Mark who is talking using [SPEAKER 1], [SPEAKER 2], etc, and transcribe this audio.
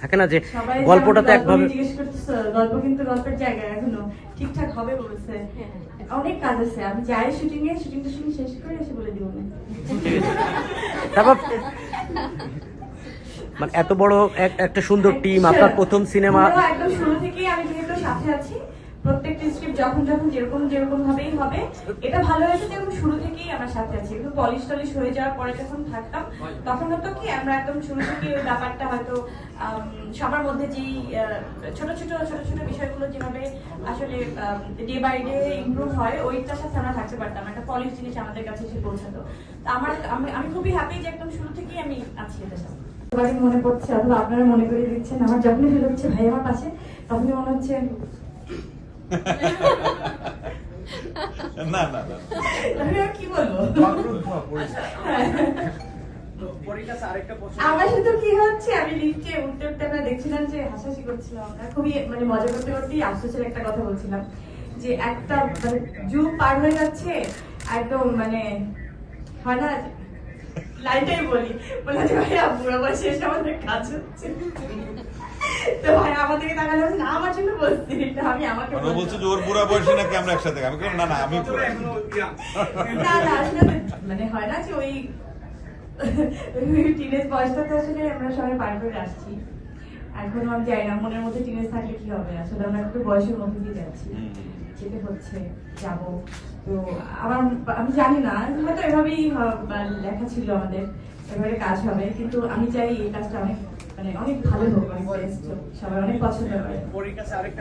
[SPEAKER 1] থাকে না যে গল্পটা তো একভাবে
[SPEAKER 2] জিজ্ঞেস করতেছো, গল্প কিন্তু গল্পের জায়গায় এখনো ঠিকঠাক হবে বলছে। অনেক কাজ আছে, আমি যাই শুটিংটা শেষ করে এসে বলে দিব না।
[SPEAKER 1] তারপর মানে এত বড় একটা সুন্দর টিম, আপনার প্রথম সিনেমা,
[SPEAKER 2] একদম শুরু থেকেই আমি যেহেতু সাথে আছি, প্রত্যেকটা স্ক্রিপ্ট যখন যেরকম ভাবেই হবে, এটা ভালো হয়েছে যে আমি শুরু থেকেই আমার সাথে আছি। একটু পলিশ হয়ে যাওয়ার পরে যখন থাকতাম, তখন হতো কি আমরা একদম শুরু থেকে ওই ব্যাপারটা হয়তো সবার মধ্যে যেই ছোট ছোট বিষয়গুলো যেভাবে আসলে ডে বাই ডে ইমপ্রুভ হয়, ওইটার সাথে আমরা থাকতে পারতাম, একটা পলিশ জিনিস আমাদের কাছে এসে পৌঁছাতো। আমি খুবই হ্যাপি যে একদম শুরু থেকেই আমি আছি এটার সাথে। মনে পড়ছে অথবা আপনারা মনে করে দিচ্ছেন, আমার যখনই ফিল হচ্ছে ভাই আমার পাশে, তখনই মনে হচ্ছে
[SPEAKER 3] না না না
[SPEAKER 2] কি বলবো। আমার সাথে কি হচ্ছে, আমি লিফটে উঠতে আপনারা দেখছিলাম যে হাসাহাসি করছিলাম, আমরা খুবই মানে মজা করতেই আফসোসের একটা কথা বলছিলাম যে একটা মানে যুগ পার হয়ে যাচ্ছে একদম, মানে হয় না লাইনটাই বলি, বলে যে ভাইয়া বুড়ো বয়সে এসে আমাদের কাজ হচ্ছে। তো ভাই আমাদেরকে তাকালে না, আমার জন্য বলছি এটা, আমি আমাকে
[SPEAKER 3] বলছি যে ওর বুড়া বয়সে নাকি আমরা একসাথে, আমি না না আমি
[SPEAKER 2] না আসলে মানে হয় না যে ওই টিনেজ বয়সটা তো আসলে আমরা সবাই পার করে আসছি, এখনো আমি যাই না মনের মধ্যে টিনেজ থাকলে কি হবে, আসলে আমরা একটু বয়সের মধ্যে দিয়ে যাচ্ছি, যেতে হচ্ছে, যাবো। তো আমি জানি না, হয়তো এভাবেই লেখা ছিল আমাদের, এভাবে কাজ হবে, কিন্তু আমি চাই এই কাজটা অনেক মানে অনেক ভালো হোক, অনেক বেস্ট হোক, সবাই অনেক পছন্দ করে।